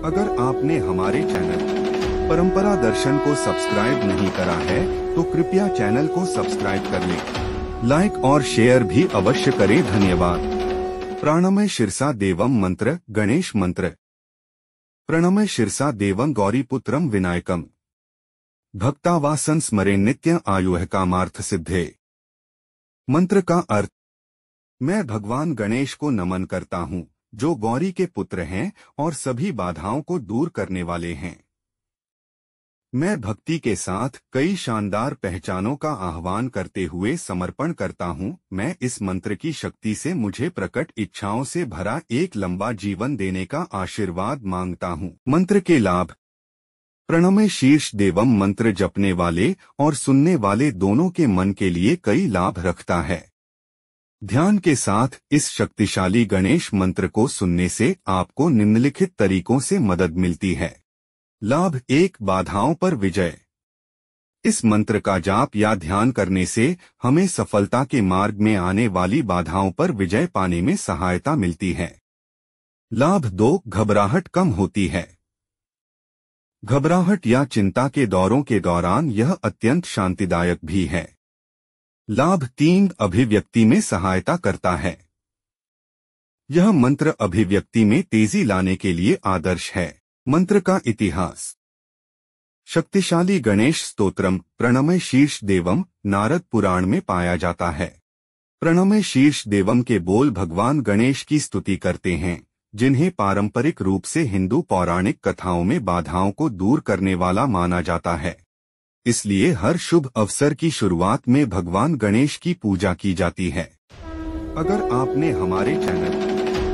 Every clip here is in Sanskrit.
अगर आपने हमारे चैनल परंपरा दर्शन को सब्सक्राइब नहीं करा है तो कृपया चैनल को सब्सक्राइब कर लें। लाइक और शेयर भी अवश्य करें। धन्यवाद। प्रणमय शिरसा देवम मंत्र गणेश मंत्र। प्रणमय शिरसा देवं गौरीपुत्रम विनायकम भक्तावासन स्मरे नित्य आयुः कामार्थ सिद्धे। मंत्र का अर्थ, मैं भगवान गणेश को नमन करता हूँ जो गौरी के पुत्र हैं और सभी बाधाओं को दूर करने वाले हैं। मैं भक्ति के साथ कई शानदार पहचानों का आह्वान करते हुए समर्पण करता हूँ। मैं इस मंत्र की शक्ति से मुझे प्रकट इच्छाओं से भरा एक लंबा जीवन देने का आशीर्वाद मांगता हूँ। मंत्र के लाभ। प्रणमय शीर्ष देवम मंत्र जपने वाले और सुनने वाले दोनों के मन के लिए कई लाभ रखता है। ध्यान के साथ इस शक्तिशाली गणेश मंत्र को सुनने से आपको निम्नलिखित तरीकों से मदद मिलती है। लाभ 1, बाधाओं पर विजय। इस मंत्र का जाप या ध्यान करने से हमें सफलता के मार्ग में आने वाली बाधाओं पर विजय पाने में सहायता मिलती है। लाभ 2, घबराहट कम होती है। घबराहट या चिंता के दौरों के दौरान यह अत्यंत शांतिदायक भी है। लाभ 3, अभिव्यक्ति में सहायता करता है। यह मंत्र अभिव्यक्ति में तेजी लाने के लिए आदर्श है। मंत्र का इतिहास। शक्तिशाली गणेश स्तोत्रम प्रणमय शीर्ष देवम नारद पुराण में पाया जाता है। प्रणमय शीर्ष देवम के बोल भगवान गणेश की स्तुति करते हैं, जिन्हें पारंपरिक रूप से हिंदू पौराणिक कथाओं में बाधाओं को दूर करने वाला माना जाता है। इसलिए हर शुभ अवसर की शुरुआत में भगवान गणेश की पूजा की जाती है। अगर आपने हमारे चैनल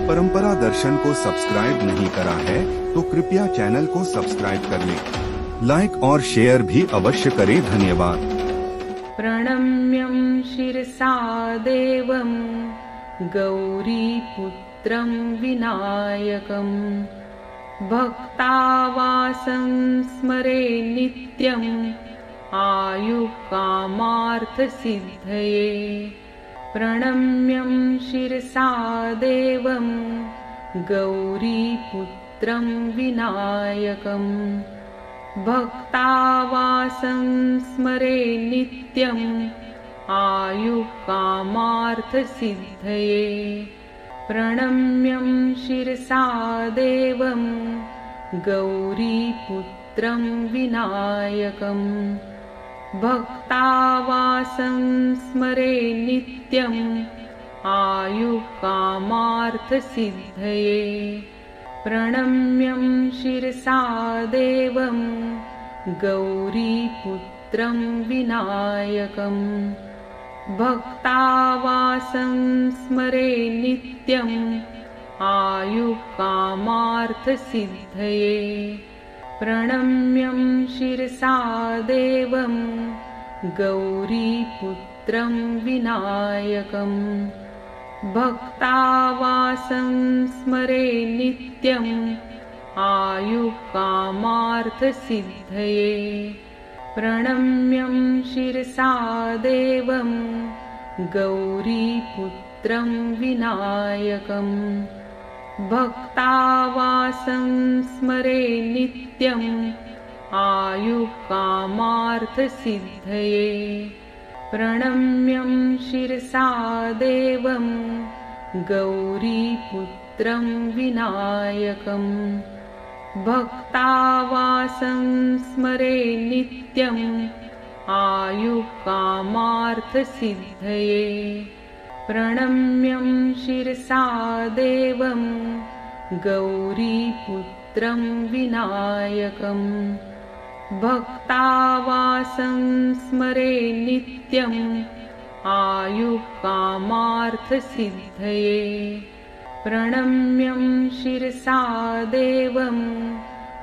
परंपरा दर्शन को सब्सक्राइब नहीं करा है तो कृपया चैनल को सब्सक्राइब कर लें। लाइक और शेयर भी अवश्य करें। धन्यवाद। प्रणम्यं शिरसा देवं गौरीपुत्रं विनायकं भक्तावासं स्मरे नित्यम् आयुः कामार्थ सिद्धये। प्रणम्यं शिरसा देवं गौरीपुत्रं विनायकं भक्तावासं स्मरे नित्यम् आयुः कामार्थ सिद्धये। प्रणम्यं शिरसा देवं गौरीपुत्रं विनायकं भक्तावासं स्मरे नित्यम् आयुः कामार्थ सिद्धये। प्रणम्यं शिरसा देवं गौरीपुत्रं विनायकं भक्तावासं स्मरे नित्यम् आयुः कामार्थ सिद्धये। प्रणम्यं शिरसा देवं गौरीपुत्रं विनायकं भक्तावासं स्मरे नित्यम् आयुः कामार्थ सिद्धये। प्रणम्यं शिरसा देवं गौरीपुत्रं विनायकं भक्तावासं स्मरे नित्यम् आयुः कामार्थ सिद्धये। प्रणम्यं शिरसा देवं गौरीपुत्रं विनायकं भक्तावासं स्मरे नित्यम् आयुः कामार्थ सिद्धये। प्रणम्यं शिरसा देवं गौरीपुत्रं विनायकं भक्तावासं स्मरे नित्यम् आयुः कामार्थ सिद्धये। प्रणम्यं शिरसा देवं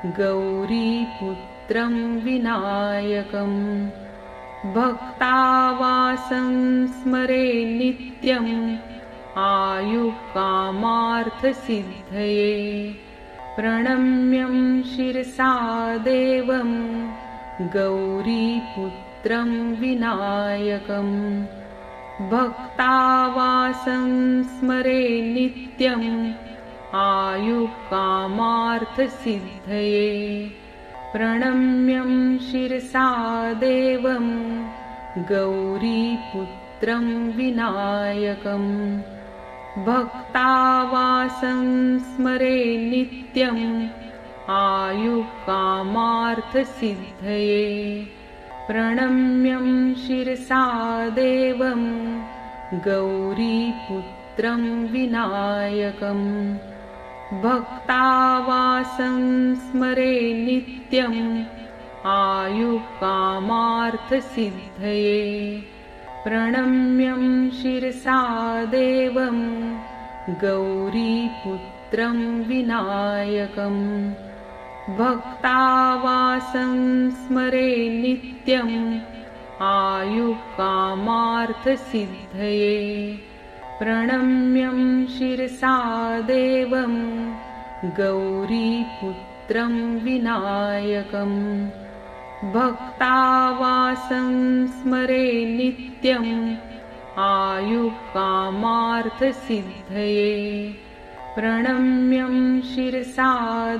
गौरीपुत्रं विनायकं भक्तावासं स्मरे नित्यम् आयुः कामार्थ सिद्धये। प्रणम्यं शिरसा देवं गौरीपुत्रं विनायकं भक्तावासं स्मरे नित्यम् आयुकामार्थसिद्धये प्रणम्यं शिरसा देवं गौरीपुत्रं विनायकं भक्तावासं स्मरे नित्यं आयुकामार्थसिद्धये प्रणम्यं शिरसा देवं गौरीपुत्रं विनायकं भक्तावासं स्मरे नित्यं आयुकामार्थसिद्धये प्रणम्यं शिरसा देवं गौरीपुत्रं विनायकं भक्तावासं स्मरे नित्यं आयुकामार्थसिद्धये प्रणम्यं शिरसा देवं गौरीपुत्रं विनायकं भक्तावासं स्मरे नित्यं आयुकामार्थसिद्धये प्रणम्यं शिरसा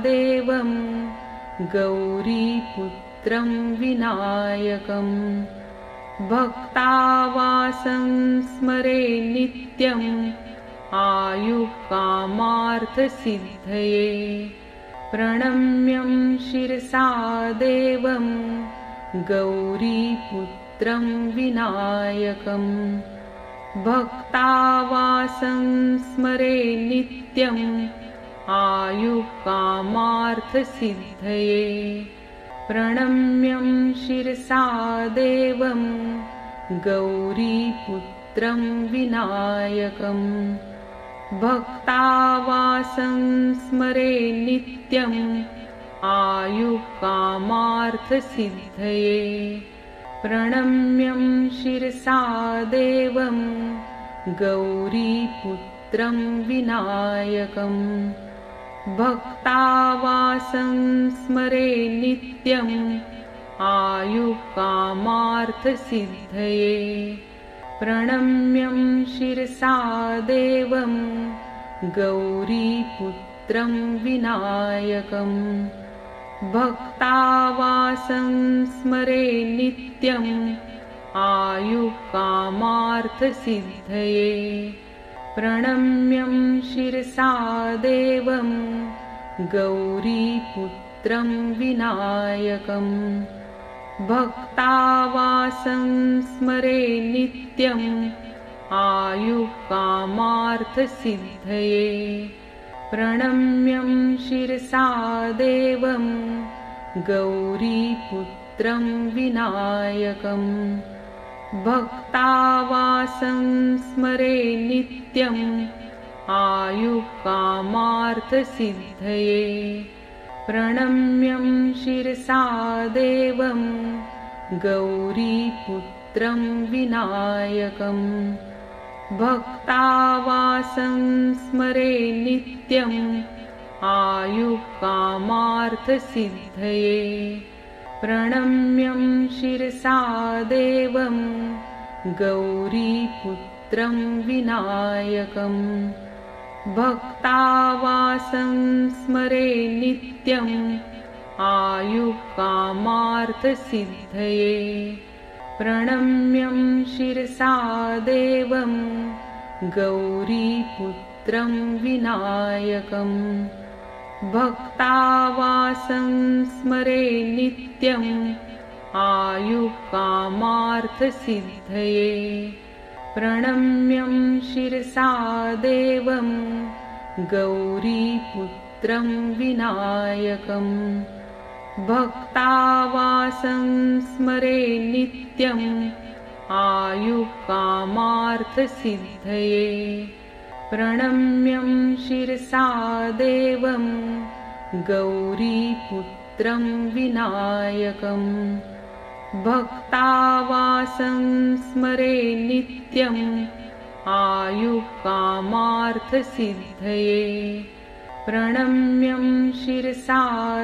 देवं गौरीपुत्रं विनायकं भक्तावासं स्मरे नित्यं आयुकामार्थसिद्धये प्रणम्यं शिरसा देवं गौरीपुत्रं विनायकं भक्तावासं स्मरे नित्यं आयुकामार्थसिद्धये प्रणम्यं शिरसा देवं गौरीपुत्रं विनायकं भक्तावासं स्मरे नित्यं आयुकामार्थसिद्धये प्रणम्यं शिरसा देवं गौरीपुत्रं विनायकं भक्तावासं स्मरे नित्यं आयुकामार्थसिद्धये प्रणम्यं शिरसा देवं गौरीपुत्रं विनायकं भक्तावासं स्मरे नित्यं आयुकामार्थसिद्धये प्रणम्यं शिरसा देवं गौरीपुत्रं विनायकं भक्तावासं स्मरे नित्यं आयुकामार्थसिद्धये प्रणम्यं शिरसा देवं गौरीपुत्रं विनायकं भक्तावासं स्मरे नित्यं आयुकामार्थसिद्धये प्रणम्यं शिरसा देवं गौरीपुत्रं विनायकं भक्तावासं स्मरे नित्यं आयुकामार्थसिद्धये प्रणम्यं शिरसा देवं गौरीपुत्रं विनायकं भक्तावासं स्मरे नित्यं आयुकामार्थसिद्धये प्रणम्यं शिरसा देवं गौरीपुत्रं विनायकं भक्तावासं स्मरे नित्यं आयुकामार्थसिद्धये प्रणम्यं शिरसा देवं गौरीपुत्रं विनायकं भक्तावासं स्मरे नित्यं आयुकामार्थसिद्धये प्रणम्यं शिरसा देवं गौरीपुत्रं विनायकं भक्तावासं स्मरे नित्यं आयुकामार्थसिद्धये प्रणम्यं शिरसा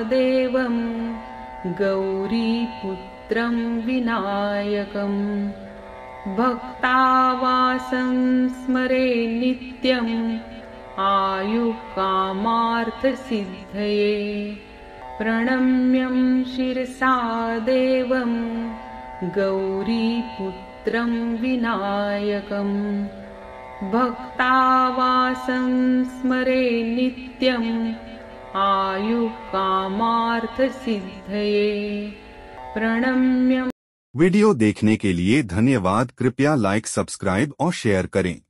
देवं गौरीपुत्रं विनायकं भक्तावासं स्मरे नित्यं आयुकामार्थसिद्धये प्रणम्यं शिरसा देवं गौरीपुत्रं विनायकम् भक्तावासं स्मरे नित्यम् आयुकामार्थसिद्धये प्रणम्यं। वीडियो देखने के लिए धन्यवाद। कृपया लाइक, सब्सक्राइब और शेयर करें।